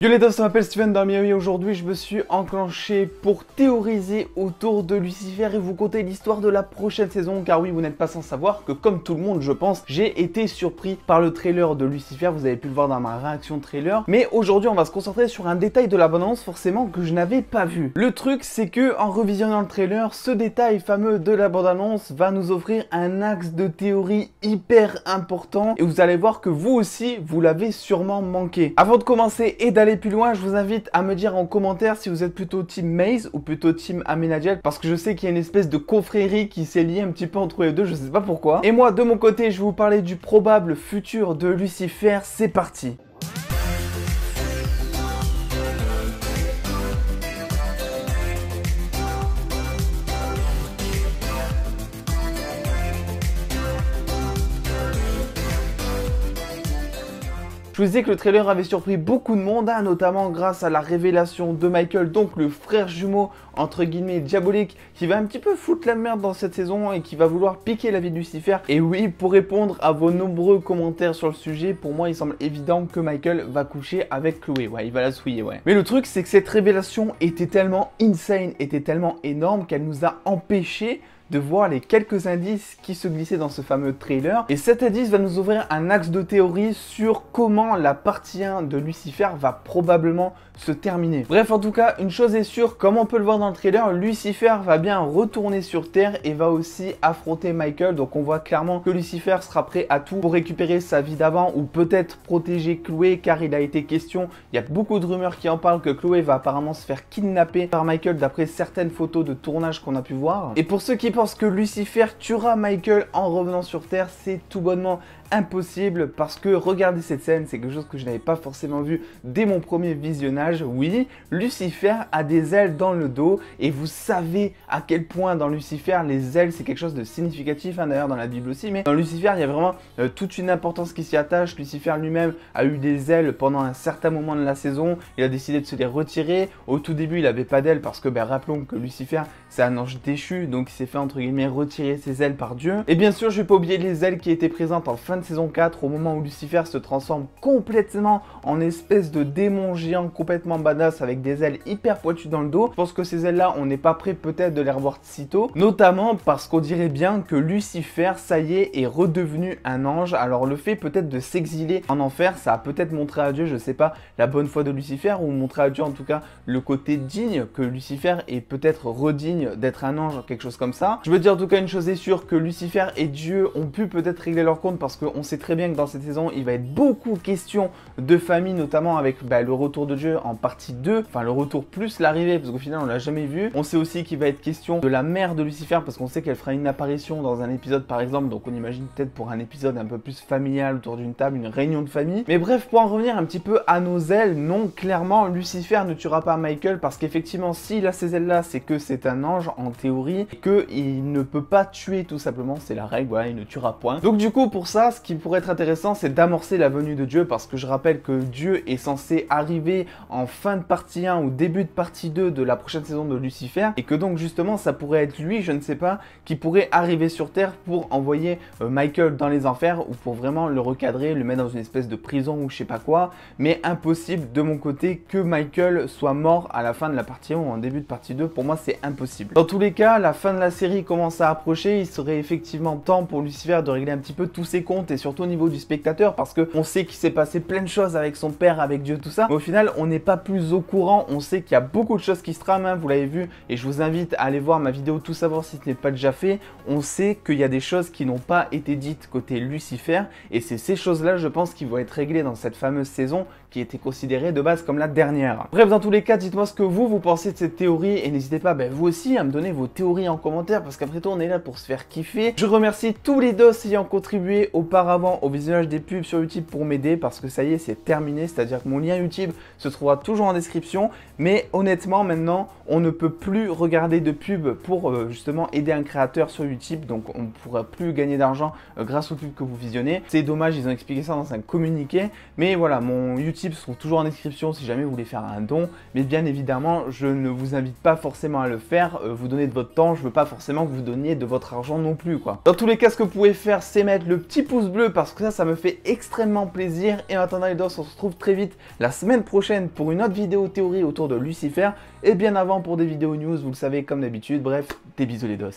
Yo les dos, ça m'appelle Steven Damier et aujourd'hui je me suis enclenché pour théoriser autour de Lucifer et vous conter l'histoire de la prochaine saison, car oui, vous n'êtes pas sans savoir que comme tout le monde je pense, j'ai été surpris par le trailer de Lucifer, vous avez pu le voir dans ma réaction trailer, mais aujourd'hui on va se concentrer sur un détail de la bande-annonce forcément que je n'avais pas vu. Le truc c'est que en revisionnant le trailer, ce détail fameux de la bande-annonce va nous offrir un axe de théorie hyper important et vous allez voir que vous aussi vous l'avez sûrement manqué. Avant de commencer et d'aller plus loin, je vous invite à me dire en commentaire si vous êtes plutôt team Maze ou plutôt team Amenadiel, parce que je sais qu'il y a une espèce de confrérie qui s'est liée un petit peu entre les deux, je sais pas pourquoi. Et moi de mon côté, je vais vous parler du probable futur de Lucifer, c'est parti. Je vous disais que le trailer avait surpris beaucoup de monde, notamment grâce à la révélation de Michael, donc le frère jumeau entre guillemets diabolique, qui va un petit peu foutre la merde dans cette saison et qui va vouloir piquer la vie de Lucifer. Et oui, pour répondre à vos nombreux commentaires sur le sujet, pour moi il semble évident que Michael va coucher avec Chloé, ouais, il va la souiller, ouais. Mais le truc c'est que cette révélation était tellement insane, était tellement énorme qu'elle nous a empêchés de voir les quelques indices qui se glissaient dans ce fameux trailer. Et cet indice va nous ouvrir un axe de théorie sur comment la partie 1 de Lucifer va probablement se terminer. Bref, en tout cas, une chose est sûre, comme on peut le voir dans le trailer, Lucifer va bien retourner sur Terre et va aussi affronter Michael. Donc on voit clairement que Lucifer sera prêt à tout pour récupérer sa vie d'avant ou peut-être protéger Chloé, car il a été question, il y a beaucoup de rumeurs qui en parlent, que Chloé va apparemment se faire kidnapper par Michael d'après certaines photos de tournage qu'on a pu voir. Et pour ceux qui pensent que Lucifer tuera Michael en revenant sur Terre, c'est tout bonnement impossible, parce que regardez cette scène, c'est quelque chose que je n'avais pas forcément vu dès mon premier visionnage. Oui, Lucifer a des ailes dans le dos et vous savez à quel point dans Lucifer les ailes c'est quelque chose de significatif, d'ailleurs dans la Bible aussi, mais dans Lucifer il y a vraiment toute une importance qui s'y attache. Lucifer lui-même a eu des ailes pendant un certain moment de la saison, il a décidé de se les retirer. Au tout début il n'avait pas d'ailes parce que rappelons que Lucifer c'est un ange déchu, donc il s'est fait entre guillemets retirer ses ailes par Dieu. Et bien sûr je vais pas oublier les ailes qui étaient présentes en fin de saison 4 au moment où Lucifer se transforme complètement en espèce de démon géant complètement badass avec des ailes hyper pointues dans le dos. Je pense que ces ailes là on n'est pas prêt peut-être de les revoir sitôt, notamment parce qu'on dirait bien que Lucifer ça y est redevenu un ange. Alors le fait peut-être de s'exiler en enfer, ça a peut-être montré à Dieu, je sais pas, la bonne foi de Lucifer, ou montré à Dieu en tout cas le côté digne, que Lucifer est peut-être redigne d'être un ange, quelque chose comme ça. Je veux dire en tout cas une chose est sûre, que Lucifer et Dieu ont pu peut-être régler leur compte, parce qu'on sait très bien que dans cette saison il va être beaucoup question de famille, notamment avec le retour de Dieu en partie 2, enfin le retour plus l'arrivée, parce qu'au final on l'a jamais vu. On sait aussi qu'il va être question de la mère de Lucifer, parce qu'on sait qu'elle fera une apparition dans un épisode par exemple, donc on imagine peut-être pour un épisode un peu plus familial autour d'une table, une réunion de famille. Mais bref, pour en revenir un petit peu à nos ailes, non, clairement Lucifer ne tuera pas Michael, parce qu'effectivement s'il a ces ailes là, c'est que c'est un ange en théorie, et qu'il ne peut pas tuer tout simplement, c'est la règle, voilà, il ne tuera point. Donc du coup pour ça, ce qui pourrait être intéressant c'est d'amorcer la venue de Dieu, parce que je rappelle que Dieu est censé arriver en fin de partie 1 ou début de partie 2 de la prochaine saison de Lucifer, et que donc justement ça pourrait être lui, je ne sais pas, qui pourrait arriver sur Terre pour envoyer Michael dans les enfers, ou pour vraiment le recadrer, le mettre dans une espèce de prison ou je sais pas quoi. Mais impossible de mon côté que Michael soit mort à la fin de la partie 1 ou en début de partie 2, pour moi c'est impossible. Dans tous les cas, la fin de la série commence à approcher, il serait effectivement temps pour Lucifer de régler un petit peu tous ses comptes, et surtout au niveau du spectateur, parce qu'on sait qu'il s'est passé plein de choses avec son père, avec Dieu, tout ça, mais au final on n'est pas plus au courant. On sait qu'il y a beaucoup de choses qui se trament, vous l'avez vu, et je vous invite à aller voir ma vidéo tout savoir si ce n'est pas déjà fait. On sait qu'il y a des choses qui n'ont pas été dites côté Lucifer, et c'est ces choses là je pense qui vont être réglées dans cette fameuse saison qui était considérée de base comme la dernière. Bref, dans tous les cas, dites-moi ce que vous pensez de cette théorie, et n'hésitez pas vous aussi à me donner vos théories en commentaire, parce qu'après tout on est là pour se faire kiffer. Je remercie tous les dos ayant contribué auparavant au visionnage des pubs sur YouTube pour m'aider, parce que ça y est c'est terminé, c'est-à-dire que mon lien YouTube se trouvera toujours en description, mais honnêtement maintenant on ne peut plus regarder de pub pour justement aider un créateur sur YouTube, donc on ne pourra plus gagner d'argent grâce aux pubs que vous visionnez. C'est dommage, ils ont expliqué ça dans un communiqué, mais voilà, mon YouTube tips sont toujours en description si jamais vous voulez faire un don. Mais bien évidemment, je ne vous invite pas forcément à le faire, vous donner de votre temps, je veux pas forcément que vous donniez de votre argent non plus quoi. Dans tous les cas, ce que vous pouvez faire, c'est mettre le petit pouce bleu parce que ça me fait extrêmement plaisir. Et en attendant les dos, on se retrouve très vite la semaine prochaine pour une autre vidéo théorie autour de Lucifer. Et bien avant pour des vidéos news, vous le savez comme d'habitude. Bref, des bisous les dos.